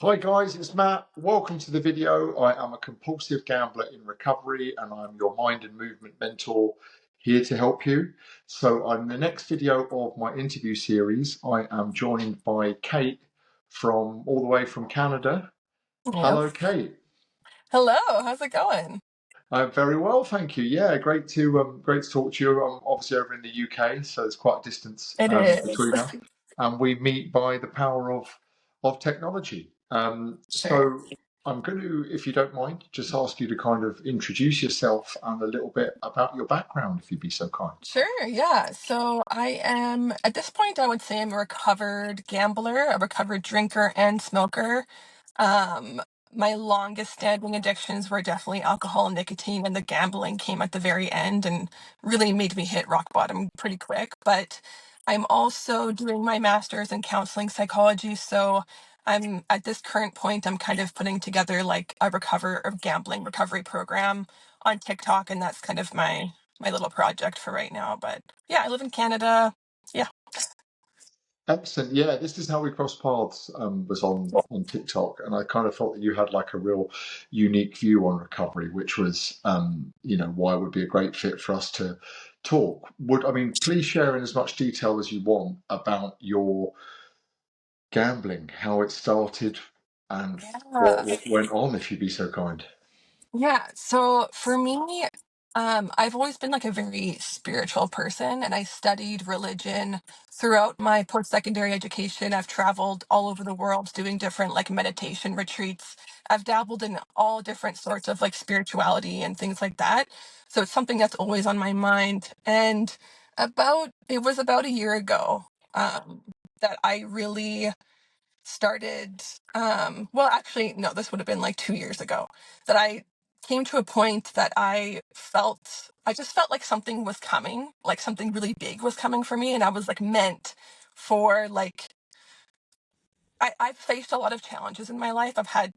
Hi guys, it's Matt. Welcome to the video. I am a compulsive gambler in recovery and I'm your mind and movement mentor here to help you. So on the next video of my interview series, I am joined by Kate from all the way from Canada. Yep. Hello, Kate. Hello, how's it going? I'm very well, thank you. Yeah, great to talk to you. I'm obviously over in the UK, so there's quite a distance It is. between us, and we meet by the power of technology. Sure. So I'm going to, if you don't mind, just ask you to kind of introduce yourself and a little bit about your background, if you'd be so kind. Sure, yeah. So I am, at this point, I would say I'm a recovered gambler, a recovered drinker and smoker. Um, my longest standing addictions were definitely alcohol and nicotine, and the gambling came at the very end and really made me hit rock bottom pretty quick. But I'm also doing my master's in counseling psychology, so I'm at this current point, I'm kind of putting together like a gambling recovery program on TikTok, and that's kind of my little project for right now. But yeah, I live in Canada. Yeah. Excellent. Yeah, this is how we crossed paths. Was on TikTok, and I kind of felt that you had like a real unique view on recovery, which was, why it would be a great fit for us to talk. Please share in as much detail as you want about your gambling, how it started, and Yeah. what went on, if you'd be so kind. Yeah. So for me, I've always been like a very spiritual person, and I studied religion throughout my post-secondary education. I've traveled all over the world doing different like meditation retreats. I've dabbled in all different sorts of like spirituality and things like that. So it's something that's always on my mind. And it was about a year ago, that I really started, well, actually no, this would have been like 2 years ago, that I came to a point that I just felt like something was coming, like something really big was coming for me, and I was like meant for like I've faced a lot of challenges in my life.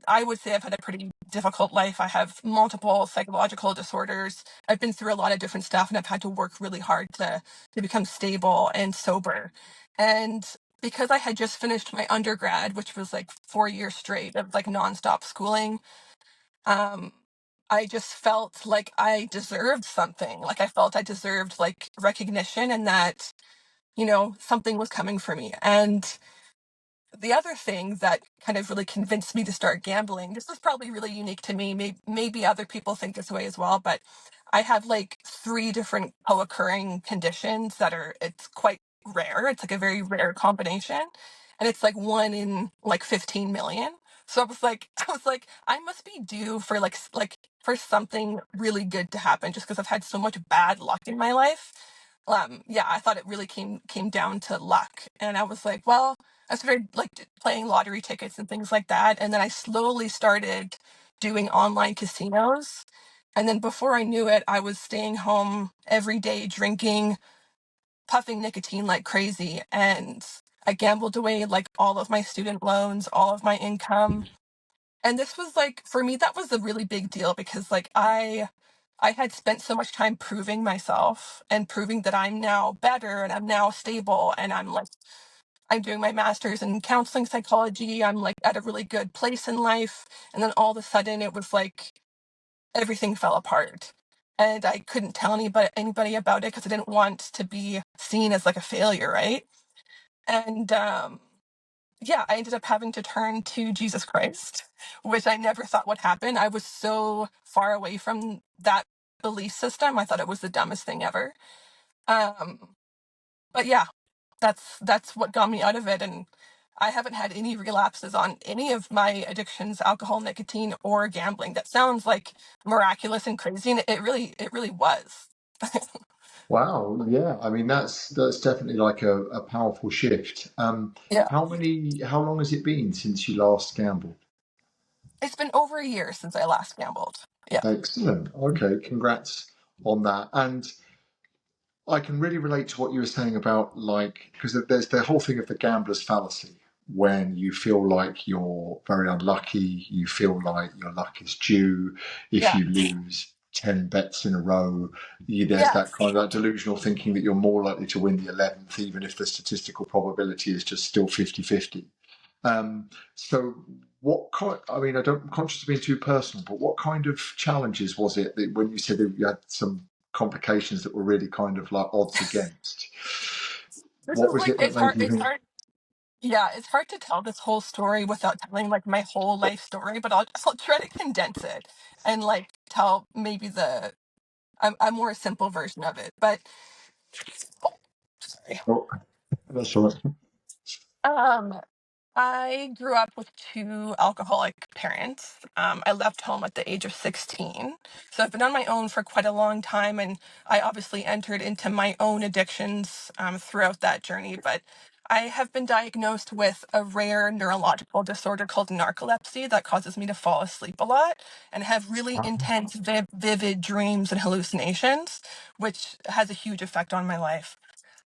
I would say I've had a pretty difficult life. I have multiple psychological disorders. I've been through a lot of different stuff, and I've had to work really hard to become stable and sober. And because I had just finished my undergrad, which was like 4 years straight of like nonstop schooling, um, I just felt like I deserved something. Like I felt I deserved like recognition, and that, something was coming for me. And the other thing that kind of really convinced me to start gambling, this is probably really unique to me. Maybe other people think this way as well, but I have like three different co-occurring conditions it's quite rare. It's like a very rare combination. And it's like one in like 15 million. So I must be due for for something really good to happen, just because I've had so much bad luck in my life. Yeah, I thought it really came down to luck. And I was like, well, I started like playing lottery tickets and things like that. And then I slowly started doing online casinos. And then before I knew it, I was staying home every day, drinking, puffing nicotine like crazy. And I gambled away like all of my student loans, all of my income. And this was like, for me, that was a really big deal, because like I had spent so much time proving myself and proving that I'm now better and I'm now stable, and I'm doing my master's in counseling psychology. I'm like at a really good place in life. And then all of a sudden it was like everything fell apart. And I couldn't tell anybody about it because I didn't want to be seen as like a failure, right? And yeah, I ended up having to turn to Jesus Christ, which I never thought would happen. I was so far away from that belief system. I thought it was the dumbest thing ever. Um, but yeah, that's what got me out of it. And I haven't had any relapses on any of my addictions, alcohol, nicotine, or gambling. That sounds like miraculous and crazy, and it really was. Wow, yeah. That's definitely like a powerful shift. Yeah. How long has it been since you last gambled? It's been over a year since I last gambled. Yeah. Excellent. Okay, congrats on that. And I can really relate to what you were saying about like, because there's the whole thing of the gambler's fallacy. When you feel like you're very unlucky, you feel like your luck is due. If Yeah. you lose 10 bets in a row, there's that Yes. kind of that delusional thinking that you're more likely to win the 11th, even if the statistical probability is just still 50-50. So what kind, I mean, I'm conscious of being too personal, but what kind of challenges was it that when you said that you had some complications that were really kind of like odds against? This What is was like it that made you it's think, hard. Yeah, it's hard to tell this whole story without telling like my whole life story, but I'll try to condense it and like tell maybe a more simple version of it. But oh, sorry. oh, that's all right. Um, I grew up with two alcoholic parents. I left home at the age of 16. So I've been on my own for quite a long time, and I obviously entered into my own addictions throughout that journey. But I have been diagnosed with a rare neurological disorder called narcolepsy that causes me to fall asleep a lot and have really intense, vivid dreams and hallucinations, which has a huge effect on my life.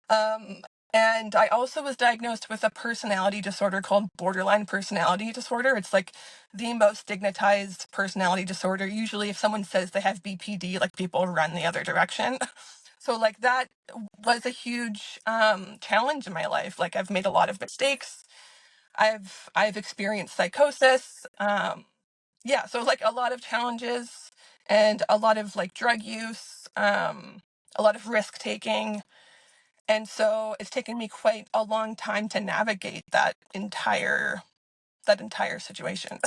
Um, and I also was diagnosed with a personality disorder called borderline personality disorder. It's like the most stigmatized personality disorder. Usually, if someone says they have BPD, like people run the other direction. So, like, that was a huge challenge in my life. Like, I've made a lot of mistakes. I've experienced psychosis. Yeah, so like a lot of challenges and a lot of like drug use, a lot of risk taking, and so it's taken me quite a long time to navigate that entire situation.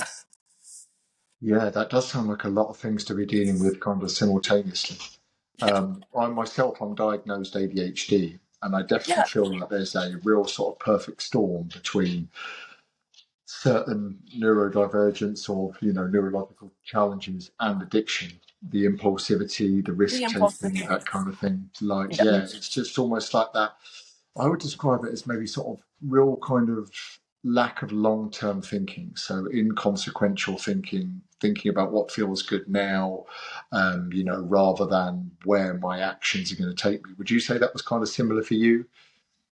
Yeah, that does sound like a lot of things to be dealing with kind of simultaneously. Yeah. I myself, I'm diagnosed ADHD, and I definitely Yeah. feel like there's a real sort of perfect storm between certain neurodivergence or neurological challenges and addiction, the impulsivity, the The risk taking, impulsivity. that kind of thing. Like, Yeah. yeah, it's just almost like that. I would describe it as maybe sort of real kind of lack of long term thinking. So inconsequential thinking, thinking about what feels good now, rather than where my actions are going to take me. Would you say that was kind of similar for you?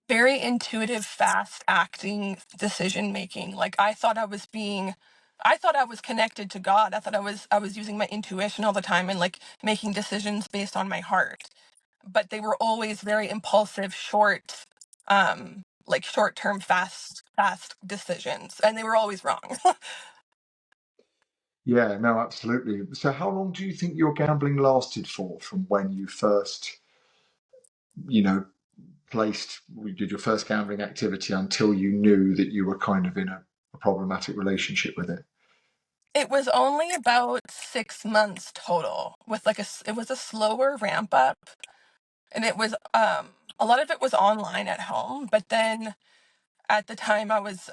Very intuitive, fast acting decision making. Like I thought I was connected to God. I was using my intuition all the time and like making decisions based on my heart. But they were always very impulsive, like short-term fast decisions, and they were always wrong. Yeah, no, absolutely. So, how long do you think your gambling lasted for from when you first, you know, you did your first gambling activity until you knew that you were kind of in a problematic relationship with it? It was only about 6 months total with it was a slower ramp up, and it was a lot of it was online at home, but then at the time I was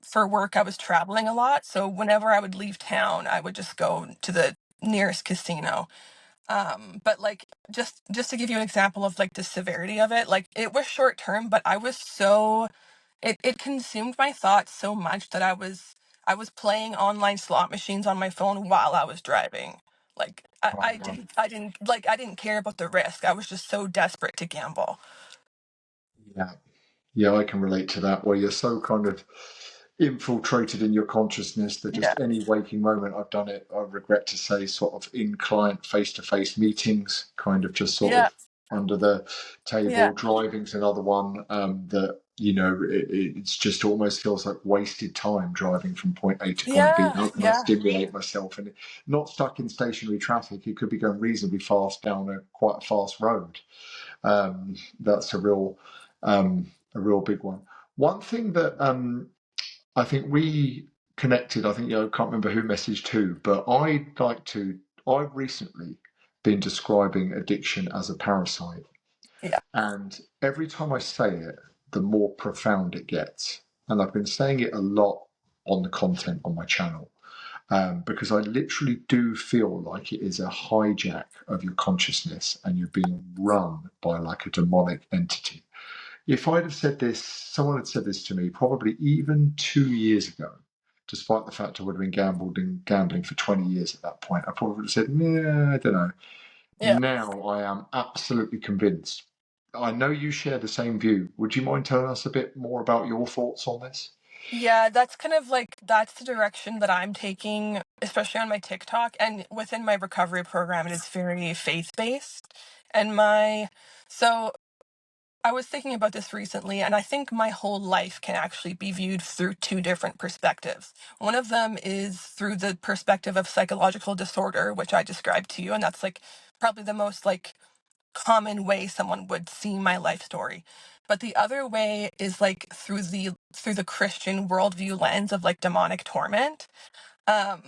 for work I was traveling a lot, so whenever I would leave town I would just go to the nearest casino. But like just to give you an example of like the severity of it, like it was short term, but I was so it consumed my thoughts so much that I was playing online slot machines on my phone while I was driving. Like I, Oh, I wow. didn't I didn't like I didn't care about the risk. I was just so desperate to gamble. Yeah. Yeah, I can relate to that, where you're so kind of infiltrated in your consciousness that Yeah. just any waking moment, I've done it, I regret to say, sort of in client face to face meetings, kind of just sort Yeah. of under the Yeah. table. Driving's another one that, it's just almost feels like wasted time driving from point A to point B. Yeah. How can I Yeah. stimulate myself? And not stuck in stationary traffic, it could be going reasonably fast down quite a fast road. That's a real big one. One thing that I think we connected, I think, I can't remember who messaged who, but I've recently been describing addiction as a parasite. Yeah. And every time I say it, the more profound it gets. And I've been saying it a lot on the content on my channel, because I literally do feel like it is a hijack of your consciousness and you're being run by like a demonic entity. If I'd have said this, someone had said this to me probably even 2 years ago, despite the fact I would have been gambling for 20 years at that point, I probably would have said, yeah, I don't know. Yeah. Now I am absolutely convinced. I know you share the same view. Would you mind telling us a bit more about your thoughts on this? Yeah, that's kind of like that's the direction that I'm taking, especially on my TikTok and within my recovery program. It is very faith-based. And my so I was thinking about this recently, and I think my whole life can actually be viewed through two different perspectives. One of them is through the perspective of psychological disorder, which I described to you, and that's like probably the most like common way someone would see my life story. But the other way is like through the Christian worldview lens of like demonic torment. Um,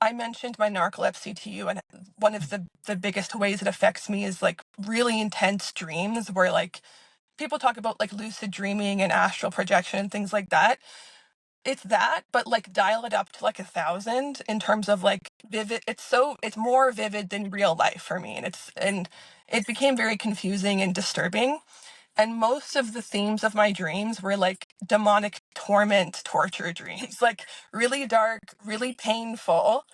I mentioned my narcolepsy to you, and one of the biggest ways it affects me is like really intense dreams where like people talk about like lucid dreaming and astral projection and things like that. It's that, but like dial it up to like 1,000 in terms of like vivid. It's more vivid than real life for me, and it became very confusing and disturbing. And most of the themes of my dreams were like demonic torment, torture dreams, like really dark, really painful.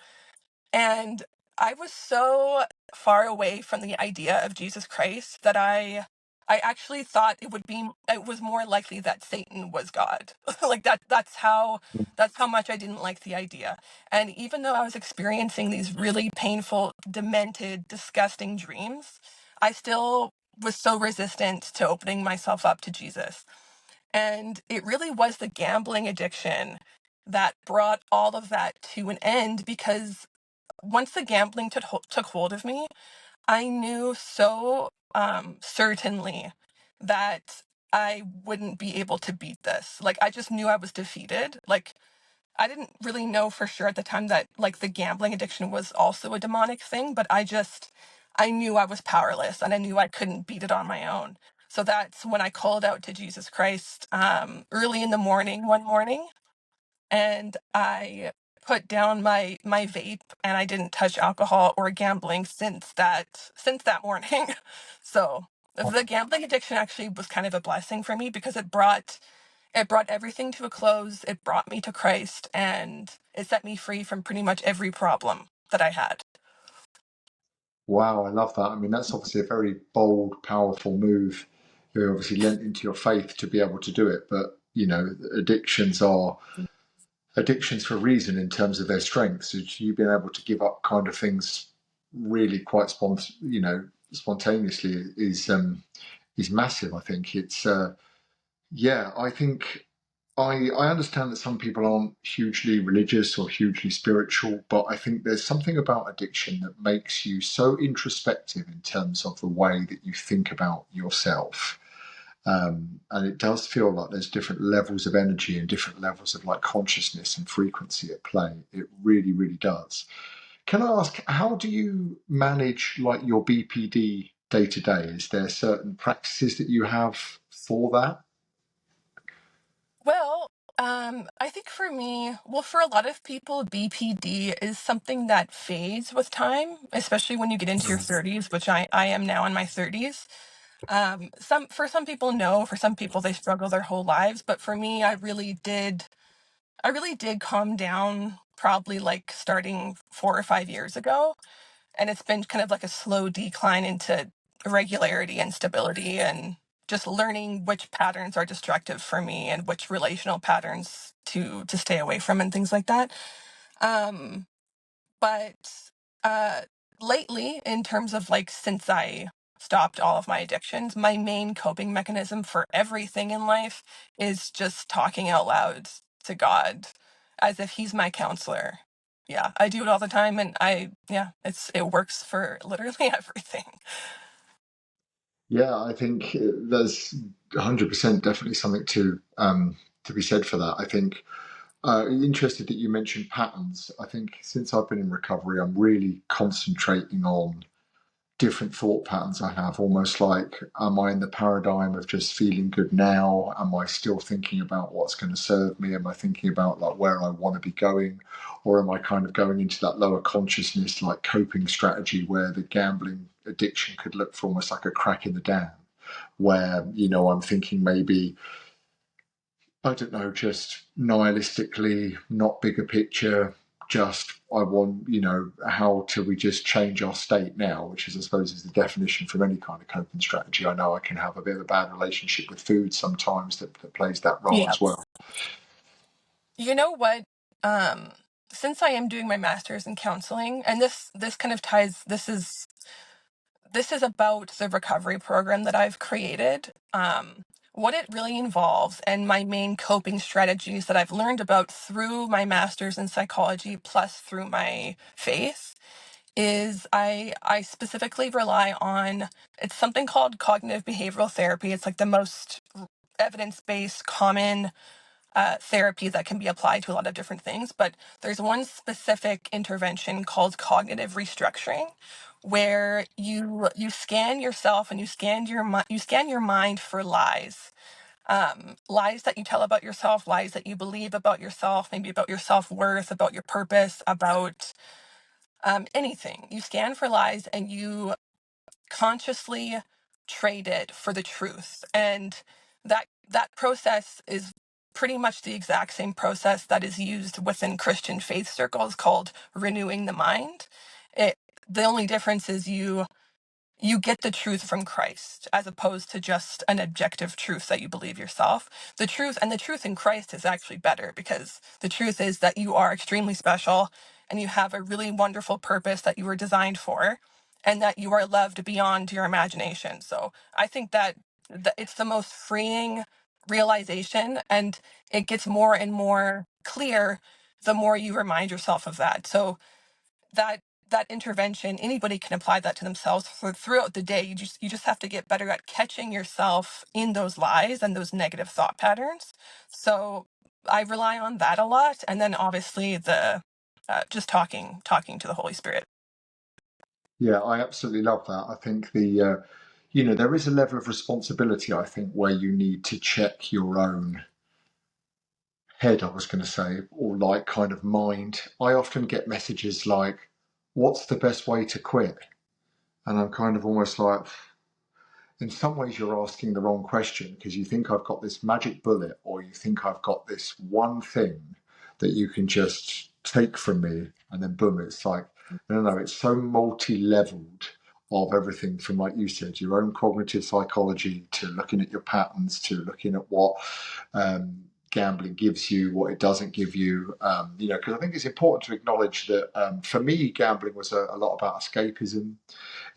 And I was so far away from the idea of Jesus Christ that I actually thought it was more likely that Satan was God. Like that's how much I didn't like the idea. And even though I was experiencing these really painful, demented, disgusting dreams, I still was so resistant to opening myself up to Jesus. And it really was the gambling addiction that brought all of that to an end, because once the gambling took hold of me, I knew so certainly that I wouldn't be able to beat this. Like, I just knew I was defeated. Like, I didn't really know for sure at the time that, like, the gambling addiction was also a demonic thing, but I knew I was powerless and I knew I couldn't beat it on my own. So that's when I called out to Jesus Christ early in the morning one morning, and I put down my vape, and I didn't touch alcohol or gambling since that morning. So the gambling addiction actually was kind of a blessing for me because it brought everything to a close. It brought me to Christ, and it set me free from pretty much every problem that I had. Wow, I love that. I mean, that's obviously a very bold, powerful move. You obviously lent into your faith to be able to do it, but addictions are addictions for a reason in terms of their strengths. So you being able to give up kind of things really quite spontaneously is massive. I think it's yeah. I think I understand that some people aren't hugely religious or hugely spiritual, but I think there's something about addiction that makes you so introspective in terms of the way that you think about yourself. And it does feel like there's different levels of energy and different levels of like consciousness and frequency at play. It really, really does. Can I ask, how do you manage like your BPD day to day? Is there certain practices that you have for that? Well, I think for me, well, for a lot of people, BPD is something that fades with time, especially when you get into your 30s, which I am now in my 30s. For some people, no. For some people, they struggle their whole lives. But for me, I really did calm down probably like starting 4 or 5 years ago. And it's been kind of like a slow decline into regularity and stability, and just learning which patterns are destructive for me and which relational patterns to stay away from and things like that. Um, but uh, lately, in terms of like since I stopped all of my addictions, my main coping mechanism for everything in life is just talking out loud to God as if He's my counselor. Yeah, I do it all the time, and yeah, it works for literally everything. Yeah, I think there's 100% definitely something to be said for that. I think interested that you mentioned patterns. I think since I've been in recovery, I'm really concentrating on different thought patterns I have, almost like, am I in the paradigm of just feeling good now? Am I still thinking about what's going to serve me? Am I thinking about like where I want to be going? Or am I kind of going into that lower consciousness, like coping strategy where the gambling addiction could look for almost like a crack in the dam, where, I'm thinking maybe, I don't know, just nihilistically, not bigger picture, just I want, how do we just change our state now, which is, I suppose, is the definition from any kind of coping strategy. I know I can have a bit of a bad relationship with food sometimes that plays that role Yeah. as well. You know what? Um, since I am doing my master's in counseling, and this kind of ties, this is about the recovery program that I've created. What it really involves, and my main coping strategies that I've learned about through my master's in psychology, plus through my faith, is I specifically rely on, it's something called cognitive behavioral therapy. It's like the most evidence-based, common therapy that can be applied to a lot of different things. But there's one specific intervention called cognitive restructuring, where you scan yourself and you scan your mind for lies. Lies that you tell about yourself, lies that you believe about yourself, maybe about your self-worth, about your purpose, about anything. You scan for lies and you consciously trade it for the truth. And that process is pretty much the exact same process that is used within Christian faith circles, called renewing the mind. It The only difference is you get the truth from Christ, as opposed to just an objective truth that you believe yourself. The truth in Christ is actually better, because the truth is that you are extremely special and you have a really wonderful purpose that you were designed for, and that you are loved beyond your imagination. So I think that it's the most freeing realization, and it gets more and more clear the more you remind yourself of that. So that that intervention, anybody can apply that to themselves throughout the day. You just have to get better at catching yourself in those lies and those negative thought patterns. So I rely on that a lot, and then obviously the just talking to the Holy Spirit. Yeah, I absolutely love that. I think there is a level of responsibility, I think, where you need to check your own head, I was going to say, or like kind of mind. I often get messages like, what's the best way to quit? And I'm kind of almost like, in some ways you're asking the wrong question, because you think I've got this magic bullet, or you think I've got this one thing that you can just take from me, and then boom, it's like, no, it's so multi-leveled of everything from, like you said, your own cognitive psychology, to looking at your patterns, to looking at what gambling gives you, what it doesn't give you. Because I think it's important to acknowledge that for me, gambling was a lot about escapism.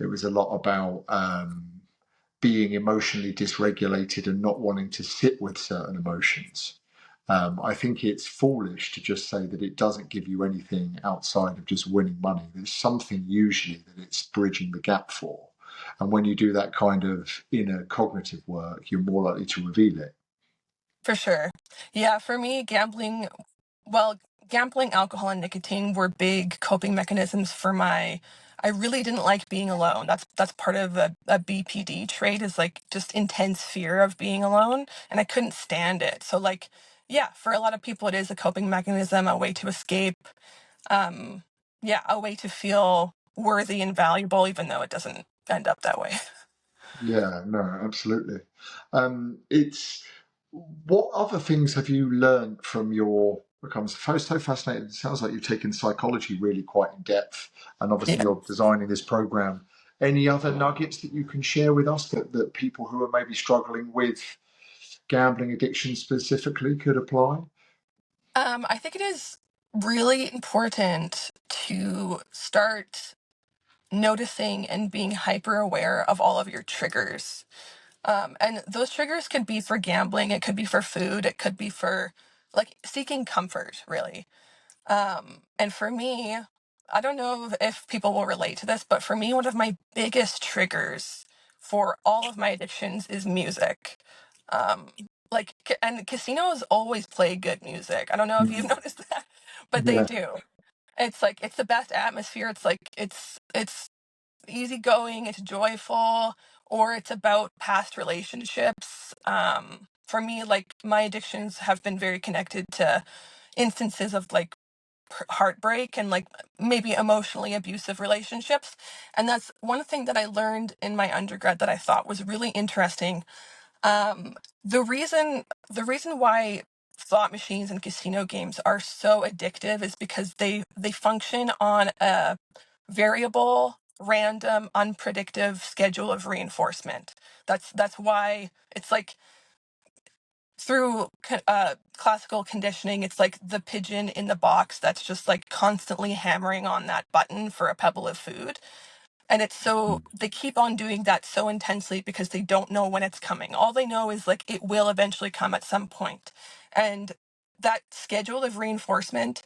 It was a lot about being emotionally dysregulated and not wanting to sit with certain emotions. I think it's foolish to just say that it doesn't give you anything outside of just winning money. There's something usually that it's bridging the gap for. And when you do that kind of inner cognitive work, you're more likely to reveal it. For sure. Yeah, for me, well, gambling, alcohol, and nicotine were big coping mechanisms for my. I really didn't like being alone. That's part of a BPD trait, is like just intense fear of being alone, and I couldn't stand it. So like, yeah, for a lot of people, it is a coping mechanism, a way to escape. Um, yeah, a way to feel worthy and valuable, even though it doesn't end up that way. Yeah, no, absolutely. It's What other things have you learned from your becomes so fascinating? It sounds like you've taken psychology really quite in depth, and obviously Yeah. you're designing this program. Any other nuggets that you can share with us that people who are maybe struggling with gambling addiction specifically could apply? I think it is really important to start noticing and being hyper aware of all of your triggers. And those triggers could be for gambling, it could be for food, it could be for like seeking comfort, really. And for me, I don't know if people will relate to this, but for me, one of my biggest triggers for all of my addictions is music. Um, and casinos always play good music. I don't know if you've Mm. noticed that, but they Yeah, do. It's like it's the best atmosphere. It's like it's easygoing, it's joyful, or it's about past relationships. For me, like my addictions have been very connected to instances of like heartbreak and like maybe emotionally abusive relationships. And that's one thing that I learned in my undergrad that I thought was really interesting. um the reason why slot machines and casino games are so addictive is because they function on a variable, random, unpredictable schedule of reinforcement. That's why it's like through classical conditioning, it's like the pigeon in the box that's just like constantly hammering on that button for a pebble of food. And it's so, they keep on doing that so intensely because they don't know when it's coming. All they know is like it will eventually come at some point. And that schedule of reinforcement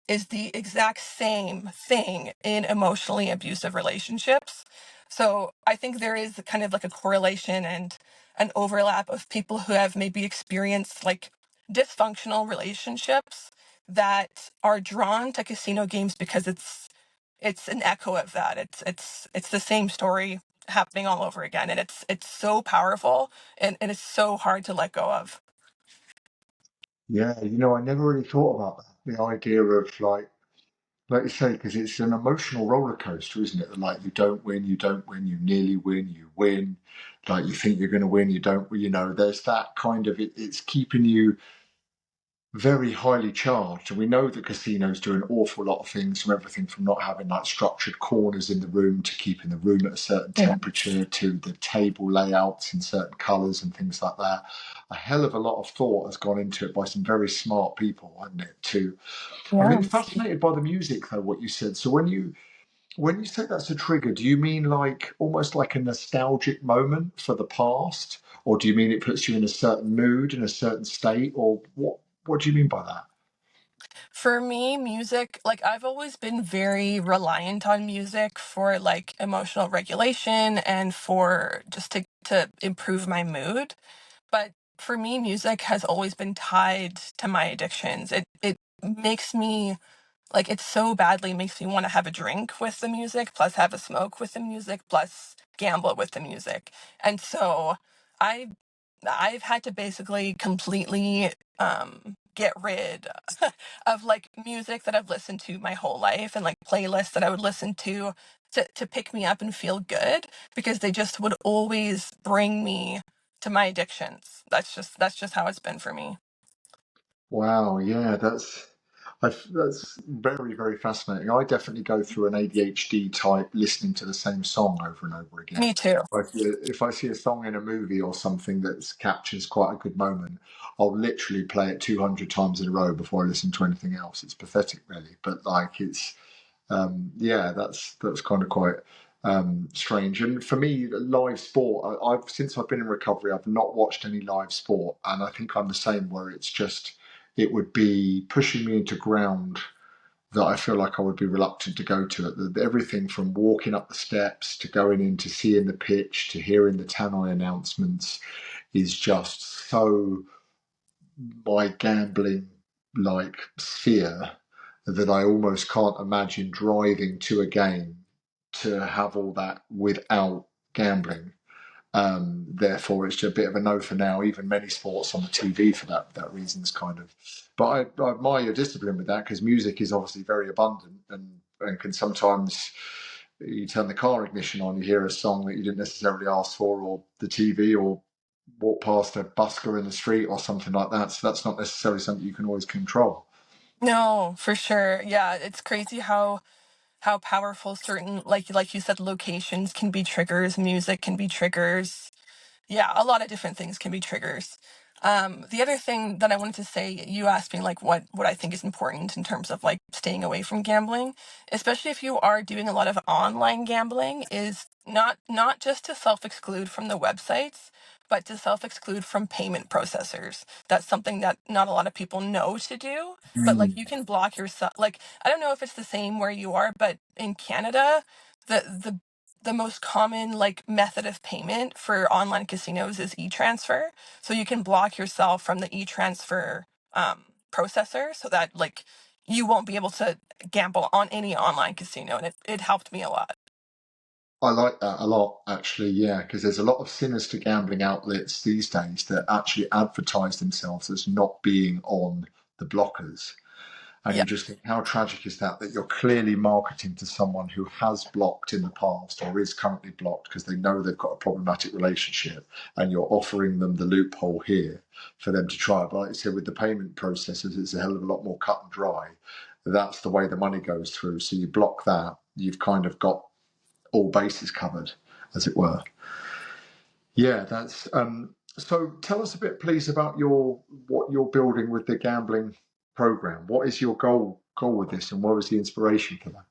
is the exact same thing in emotionally abusive relationships. So I think there is kind of like a correlation and an overlap of people who have maybe experienced like dysfunctional relationships that are drawn to casino games because it's an echo of that. It's the same story happening all over again, and it's so powerful, and it's so hard to let go of. Yeah, you know, I never really thought about that. The idea of like you say, because it's an emotional roller coaster, isn't it? Like you don't win, you nearly win, you win. Like you think you're going to win, you don't. You know, there's that kind of it's keeping you very highly charged. And we know that casinos do an awful lot of things, from everything from not having like structured corners in the room to keeping the room at a certain Yeah. temperature to the table layouts in certain colours and things like that. A hell of a lot of thought has gone into it by some very smart people, hasn't it? Too. I'm Yeah. really fascinated by the music, though. What you said. So when you say that's a trigger, do you mean like almost like a nostalgic moment for the past, or do you mean it puts you in a certain mood, in a certain state, or what? What do you mean by that? For me, music, like I've always been very reliant on music for like emotional regulation and for just to improve my mood. But for me, music has always been tied to my addictions. It makes me like it so badly makes me want to have a drink with the music, plus have a smoke with the music, plus gamble with the music. And so I I've had to basically completely get rid of like music that I've listened to my whole life and like playlists that I would listen to pick me up and feel good because they just would always bring me to my addictions. That's just how it's been for me. Wow, yeah, that's very, very fascinating. I definitely go through an ADHD type listening to the same song over and over again. Me too. If I see a song in a movie or something that captures quite a good moment, I'll literally play it 200 times in a row before I listen to anything else. It's pathetic, really, but like yeah, that's kind of quite strange. And for me, live sport, I've since I've been in recovery, I've not watched any live sport, and I think I'm the same. Where it's just it would be pushing me into ground that I feel like I would be reluctant to go to it. Everything from walking up the steps to going in to seeing the pitch to hearing the tannoy announcements is just so my gambling like sphere that I almost can't imagine driving to a game to have all that without gambling. Therefore, it's just a bit of a no for now. Even many sports on the TV for that reasons, kind of. But I admire your discipline with that because music is obviously very abundant and can sometimes you turn the car ignition on, you hear a song that you didn't necessarily ask for, or the TV, or walk past a busker in the street or something like that. So that's not necessarily something you can always control. No, for sure. Yeah, it's crazy how powerful certain like you said locations can be triggers, music can be triggers. Yeah, a lot of different things can be triggers. The other thing that I wanted to say, you asked me like what I think is important in terms of like staying away from gambling, especially if you are doing a lot of online gambling, is not just to self-exclude from the websites, but to self-exclude from payment processors. That's something that not a lot of people know to do, but like Mm. you can block yourself. Like I don't know if it's the same where you are, but in Canada, the most common like method of payment for online casinos is e-transfer. So you can block yourself from the e-transfer processor so that like you won't be able to gamble on any online casino. And it helped me a lot. I like that a lot, actually, yeah, because there's a lot of sinister gambling outlets these days that actually advertise themselves as not being on the blockers. And Yeah. you just think, how tragic is that? That you're clearly marketing to someone who has blocked in the past or is currently blocked because they know they've got a problematic relationship, and you're offering them the loophole here for them to try. But like I said, with the payment processes, it's a hell of a lot more cut and dry. That's the way the money goes through. So you block that, you've kind of got all bases covered, as it were. Yeah, that's so tell us a bit, please, about your what you're building with the gambling program. What is your goal with this, and what was the inspiration for that?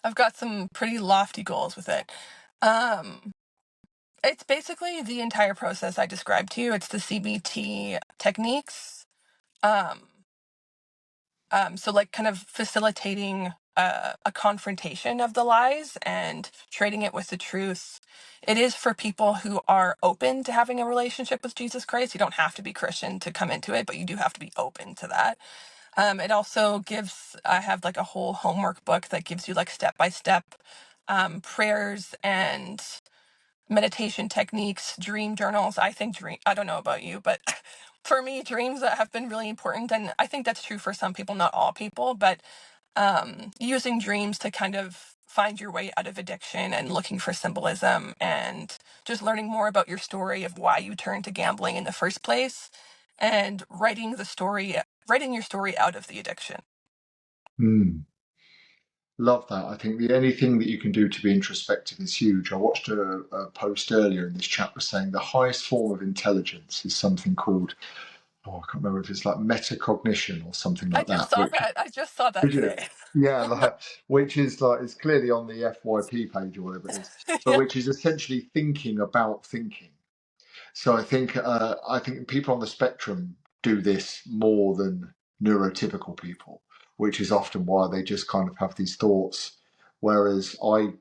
I've got some pretty lofty goals with it. Um, it's basically the entire process I described to you. It's the CBT techniques. Um, so like kind of facilitating a confrontation of the lies and trading it with the truth. It is for people who are open to having a relationship with Jesus Christ. You don't have to be Christian to come into it, but you do have to be open to that. It also gives, I have like a whole homework book that gives you like step by step prayers and meditation techniques, dream journals. I don't know about you, but for me, dreams that have been really important. And I think that's true for some people, not all people, but using dreams to kind of find your way out of addiction and looking for symbolism and just learning more about your story of why you turned to gambling in the first place and writing your story out of the addiction. Hmm. Love that. I think anything that you can do to be introspective is huge. I watched a post earlier in this chat was saying the highest form of intelligence is something called, oh, I can't remember if it's like metacognition or something I like just that, saw which, that. I just saw that did you? today. Yeah, like, which is like, it's clearly on the FYP page or whatever it is, but Yeah. which is essentially thinking about thinking. So I think people on the spectrum do this more than neurotypical people, which is often why they just kind of have these thoughts. Whereas I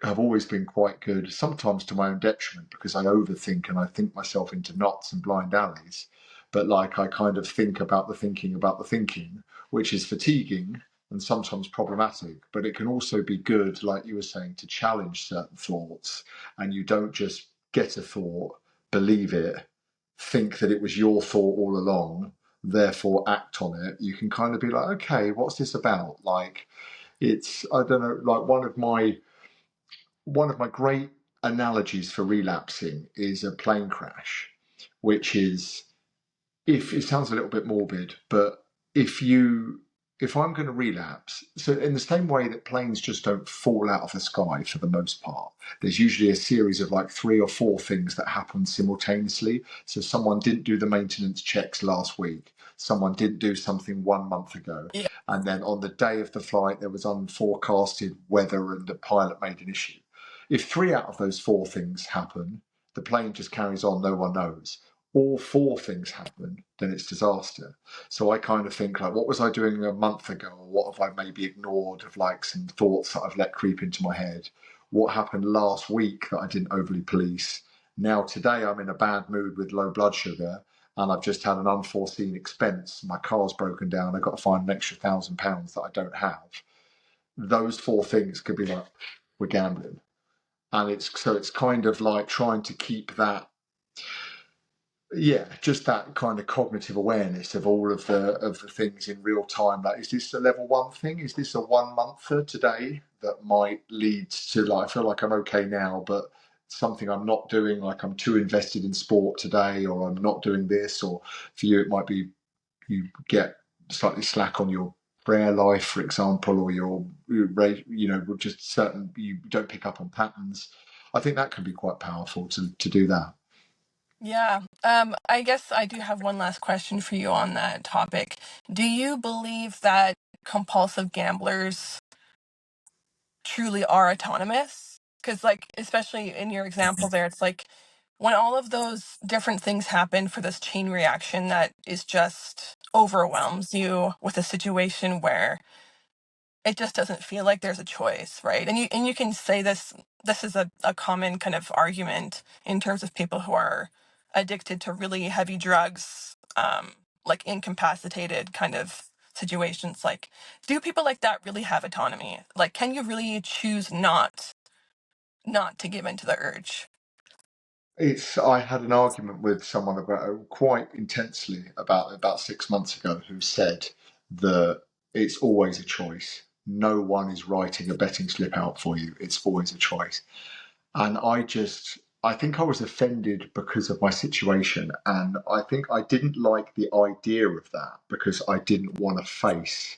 have always been quite good, sometimes to my own detriment, because I overthink and I think myself into knots and blind alleys. But like I kind of think about the thinking, which is fatiguing and sometimes problematic. But it can also be good, like you were saying, to challenge certain thoughts, and you don't just get a thought, believe it, think that it was your thought all along, therefore act on it. You can kind of be like, okay, what's this about? Like, it's, I don't know, like one of my great analogies for relapsing is a plane crash, which is, if it sounds a little bit morbid, but if you if I'm going to relapse, so in the same way that planes just don't fall out of the sky for the most part, there's usually a series of like three or four things that happen simultaneously. So someone didn't do the maintenance checks last week, someone didn't do something 1 month ago, Yeah. and then on the day of the flight there was unforecasted weather and the pilot made an issue. If three out of those four things happen, the plane just carries on, no one knows. All four things happen, then it's disaster. So I kind of think like, what was I doing a month ago, or what have I maybe ignored of like some thoughts that I've let creep into my head? What happened last week that I didn't overly police? Now today I'm in a bad mood with low blood sugar, and I've just had an unforeseen expense. My car's broken down. I've got to find an extra £1,000 that I don't have. Those four things could be like, we're gambling, and it's kind of like trying to keep that, yeah, just that kind of cognitive awareness of all of the things in real time. Like, is this a level one thing? Is this a 1 monther today that might lead to, like, I feel like I'm okay now, but something I'm not doing, like I'm too invested in sport today, or I'm not doing this, or for you it might be you get slightly slack on your prayer life, for example, or just certain, you don't pick up on patterns. I think that can be quite powerful to do that. Yeah. I guess I do have one last question for you on that topic. Do you believe that compulsive gamblers truly are autonomous? Because, like, especially in your example there, it's like when all of those different things happen for this chain reaction that is just overwhelms you with a situation where it just doesn't feel like there's a choice, right? And you can say this is a common kind of argument in terms of people who are addicted to really heavy drugs, like incapacitated kind of situations. Like, do people like that really have autonomy? Like, can you really choose not to give into the urge? I had an argument with someone about quite intensely about 6 months ago, who said that it's always a choice. No one is writing a betting slip out for you. It's always a choice. And I think I was offended because of my situation. And I think I didn't like the idea of that because I didn't want to face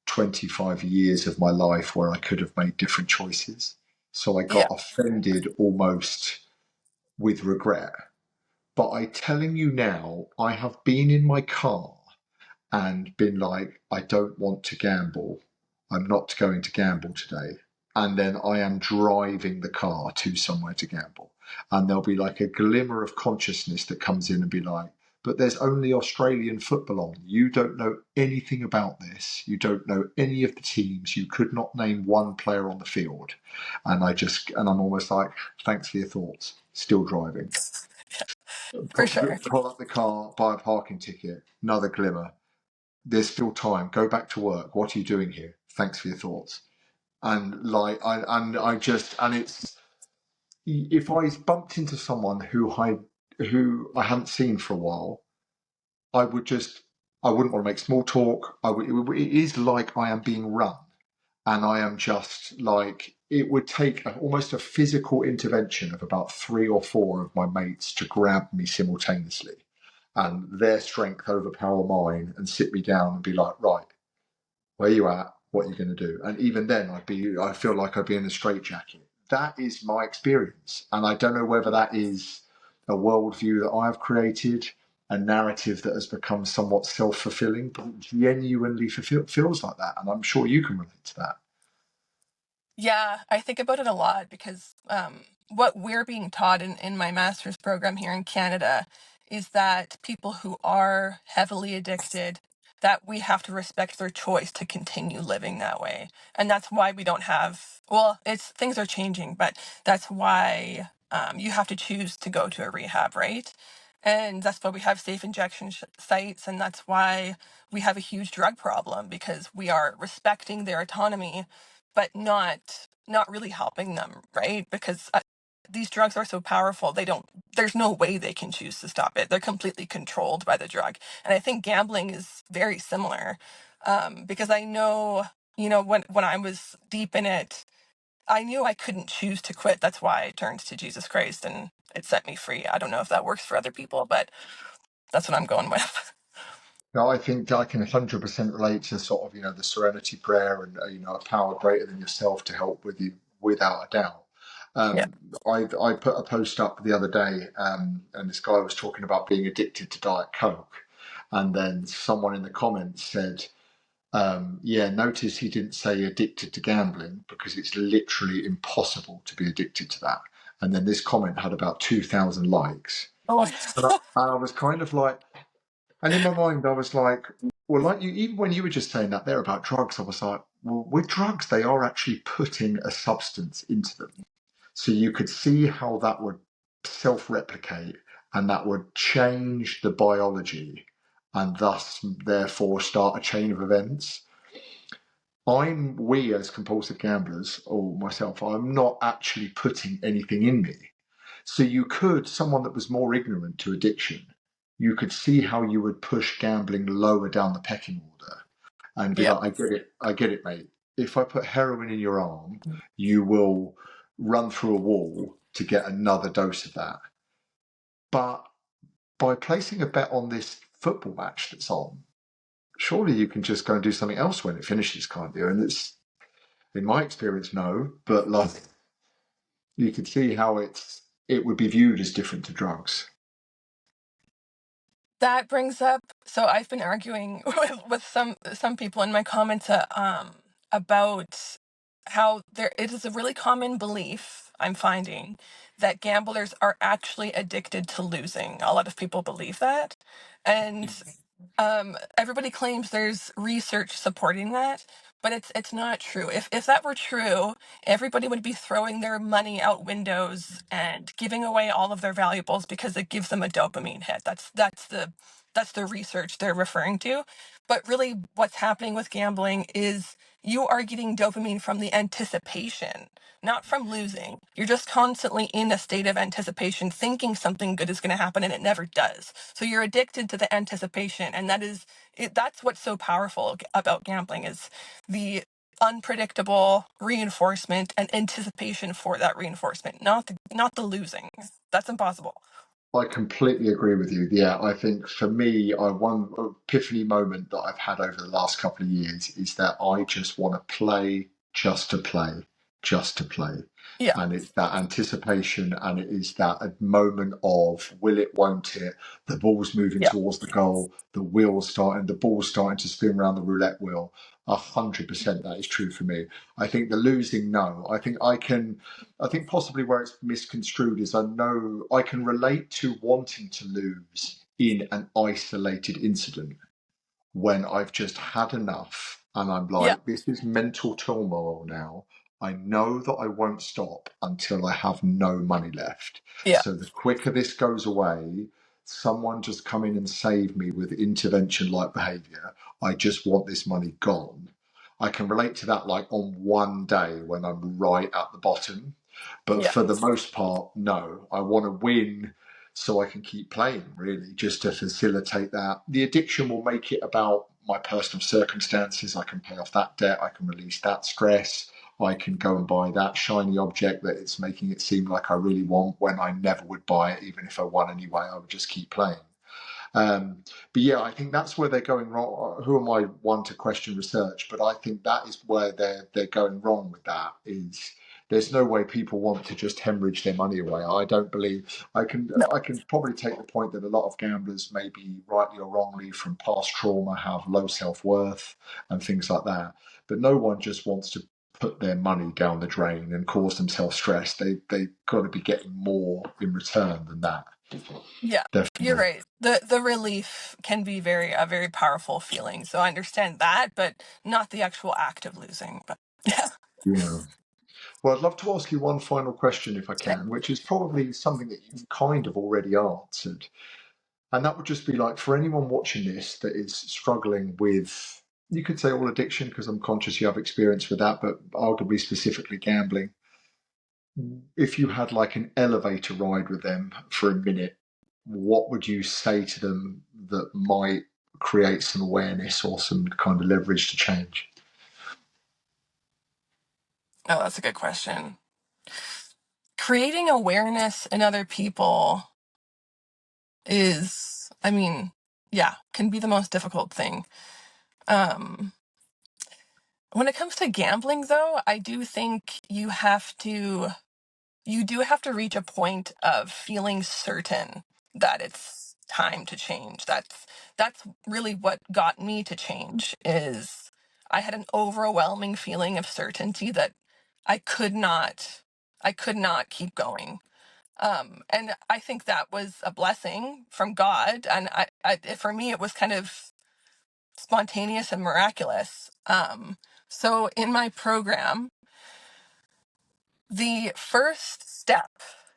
25 years of my life where I could have made different choices. So I Yeah. got offended almost with regret. But I telling you now, I have been in my car and been like, I don't want to gamble. I'm not going to gamble today. and then I am driving the car to somewhere to gamble. And there'll be like a glimmer of consciousness that comes in and be like, but there's only Australian football on. You don't know anything about this. You don't know any of the teams. You could not name one player on the field. And I'm almost like, thanks for your thoughts. Still driving. For sure. Pull up the car, buy a parking ticket, another glimmer. There's still time. Go back to work. What are you doing here? Thanks for your thoughts. And like, I just, and it's, if I bumped into someone who I hadn't seen for a while, I would just, I wouldn't want to make small talk. It is like I am being run, and I am just like, it would take almost a physical intervention of about 3 or 4 of my mates to grab me simultaneously, and their strength overpower mine and sit me down and be like, right, where you at? What are you going to do? And even then, I feel like I'd be in a straitjacket. That is my experience, and I don't know whether that is a worldview that I've created, a narrative that has become somewhat self-fulfilling, but it genuinely feels like that, and I'm sure you can relate to that. Yeah, I think about it a lot because what we're being taught in my master's program here in Canada is that people who are heavily addicted, that we have to respect their choice to continue living that way. And that's why we don't have, well, it's things are changing, but that's why you have to choose to go to a rehab, right? And that's why we have safe injection sites, and that's why we have a huge drug problem because we are respecting their autonomy but not really helping them, right? Because these drugs are so powerful, there's no way they can choose to stop it. They're completely controlled by the drug. And I think gambling is very similar, because I know, when I was deep in it, I knew I couldn't choose to quit. That's why I turned to Jesus Christ and it set me free. I don't know if that works for other people, but that's what I'm going with. Now, I think I can 100% relate to sort of, the serenity prayer and, a power greater than yourself to help with you, without a doubt. Yeah. I put a post up the other day, and this guy was talking about being addicted to Diet Coke. And then someone in the comments said, yeah, notice he didn't say addicted to gambling because it's literally impossible to be addicted to that. And then this comment had about 2,000 likes. Oh, And I was kind of like, and in my mind, I was like, well, like you, even when you were just saying that there about drugs, I was like, well, with drugs, they are actually putting a substance into them. So you could see how that would self replicate and that would change the biology and thus, therefore, start a chain of events. We as compulsive gamblers, or myself, I'm not actually putting anything in me. So someone that was more ignorant to addiction, you could see how you would push gambling lower down the pecking order and be yep. like, I get it, mate. If I put heroin in your arm, you will run through a wall to get another dose of that. But by placing a bet on this football match that's on, surely you can just go and do something else when it finishes, can't you? And it's, in my experience, no, but like you can see how it would be viewed as different to drugs. That brings up, so I've been arguing with some people in my comments, about how it is a really common belief I'm finding that gamblers are actually addicted to losing. A lot of people believe that, and everybody claims there's research supporting that, but it's not true. If that were true, everybody would be throwing their money out windows and giving away all of their valuables because it gives them a dopamine hit. That's the research they're referring to. But really what's happening with gambling is you are getting dopamine from the anticipation, not from losing. You're just constantly in a state of anticipation, thinking something good is going to happen, and it never does. So you're addicted to the anticipation, and that's what's so powerful about gambling is the unpredictable reinforcement and anticipation for that reinforcement, not the losing. That's impossible. I completely agree with you. Yeah, I think for me, one epiphany moment that I've had over the last couple of years is that I just want to play just to play. just to play. Yeah. And it's that anticipation, and it is that moment of will it, won't it? The ball's moving Yeah. towards the goal, the ball's starting to spin around the roulette wheel. 100% that is true for me. I think the losing, no. I think possibly where it's misconstrued is I know I can relate to wanting to lose in an isolated incident when I've just had enough and I'm Yeah. like, this is mental turmoil now. I know that I won't stop until I have no money left. Yeah. So the quicker this goes away, someone just come in and save me with intervention like behavior. I just want this money gone. I can relate to that like on one day when I'm right at the bottom. But Yeah. for the most part, no. I want to win so I can keep playing, really, just to facilitate that. The addiction will make it about my personal circumstances. I can pay off that debt, I can release that stress, I can go and buy that shiny object that it's making it seem like I really want when I never would buy it, even if I won anyway, I would just keep playing. But yeah, I think that's where they're going wrong. Who am I one to question research? But I think that is where they're going wrong with that. Is there's no way people want to just hemorrhage their money away. I don't believe No. I can probably take the point that a lot of gamblers, maybe rightly or wrongly, from past trauma, have low self-worth and things like that. But no one just wants to put their money down the drain and cause themselves stress. They've got to be getting more in return than that. Yeah. You're Definitely. right. The relief can be a very powerful feeling. So I understand that, but not the actual act of losing. But yeah. Yeah. Well, I'd love to ask you one final question, if I Okay. can, which is probably something that you've kind of already answered. And that would just be like for anyone watching this that is struggling with, you could say all addiction, because I'm conscious you have experience with that, but arguably specifically gambling. If you had like an elevator ride with them for a minute, what would you say to them that might create some awareness or some kind of leverage to change? Oh, that's a good question. Creating awareness in other people is, I mean, yeah, can be the most difficult thing. Um, when it comes to gambling, though, I do think you do have to reach a point of feeling certain that it's time to change. That's really what got me to change is I had an overwhelming feeling of certainty that I could not I could not keep going. And I think that was a blessing from God. And for me, it was kind of spontaneous and miraculous. So in my program, the first step,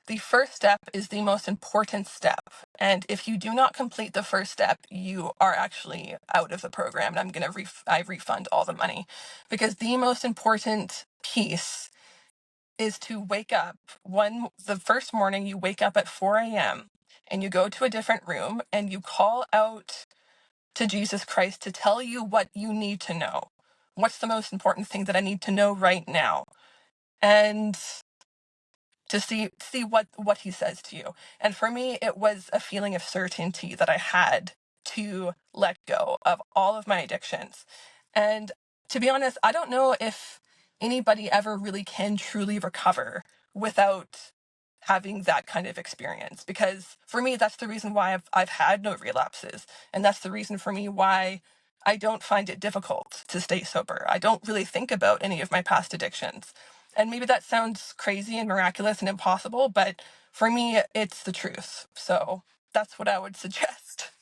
the first step is the most important step. And if you do not complete the first step, you are actually out of the program. And I'm going to I refund all the money because the most important piece is to wake up the first morning you wake up at 4 a.m. and you go to a different room and you call out to Jesus Christ to tell you what you need to know. What's the most important thing that I need to know right now? And to see what he says to you. And for me, it was a feeling of certainty that I had to let go of all of my addictions. And to be honest, I don't know if anybody ever really can truly recover without having that kind of experience, because for me that's the reason why I've had no relapses, and that's the reason for me why I don't find it difficult to stay sober. I don't really think about any of my past addictions. And maybe that sounds crazy and miraculous and impossible, but for me, it's the truth. So that's what I would suggest.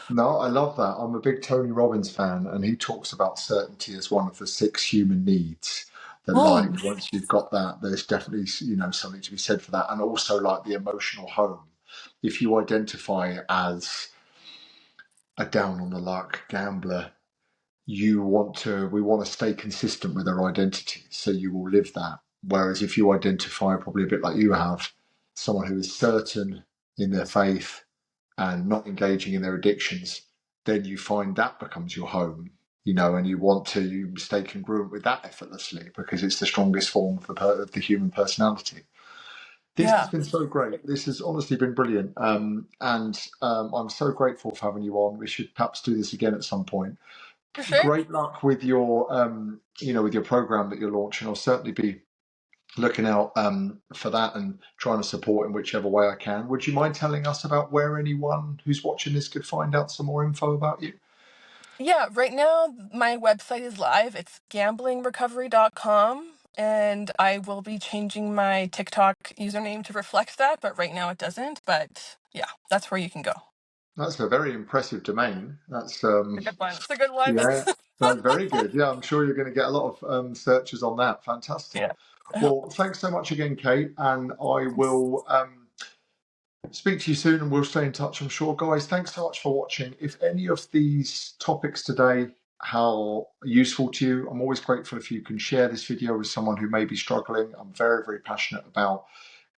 No, I love that. I'm a big Tony Robbins fan, and he talks about certainty as one of the six human needs. That, like, Mm. once you've got that, there's definitely, something to be said for that. And also, like, the emotional home. If you identify as a down on the luck gambler, we want to stay consistent with our identity. So you will live that. Whereas if you identify, probably a bit like you have, someone who is certain in their faith and not engaging in their addictions, then you find that becomes your home, and you want to stay congruent with that effortlessly because it's the strongest form of the human personality. This has Yeah, been so great. This has honestly been brilliant. And I'm so grateful for having you on. We should perhaps do this again at some point. for sure. Great luck with your, with your program that you're launching. I'll certainly be looking out for that and trying to support in whichever way I can. Would you mind telling us about where anyone who's watching this could find out some more info about you? Yeah, right now my website is live. It's gamblingrecovery.com, and I will be changing my TikTok username to reflect that, but right now it doesn't. But yeah, that's where you can go. That's a very impressive domain. That's It's a good one. It's a good one. yeah, that's very good. Yeah, I'm sure you're going to get a lot of searches on that. Fantastic. Yeah. Well, thanks so much again, Kate, and I will speak to you soon, and we'll stay in touch, I'm sure. Guys, thanks so much for watching. If any of these topics today are useful to you, I'm always grateful if you can share this video with someone who may be struggling. I'm very, very passionate about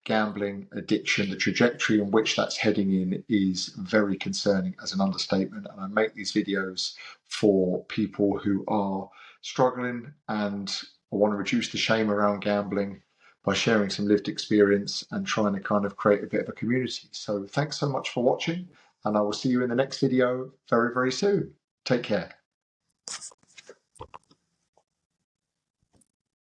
gambling addiction. The trajectory in which that's heading in is very concerning as an understatement. And I make these videos for people who are struggling, and I want to reduce the shame around gambling by sharing some lived experience and trying to kind of create a bit of a community. So thanks so much for watching, and I will see you in the next video very, very soon. Take care.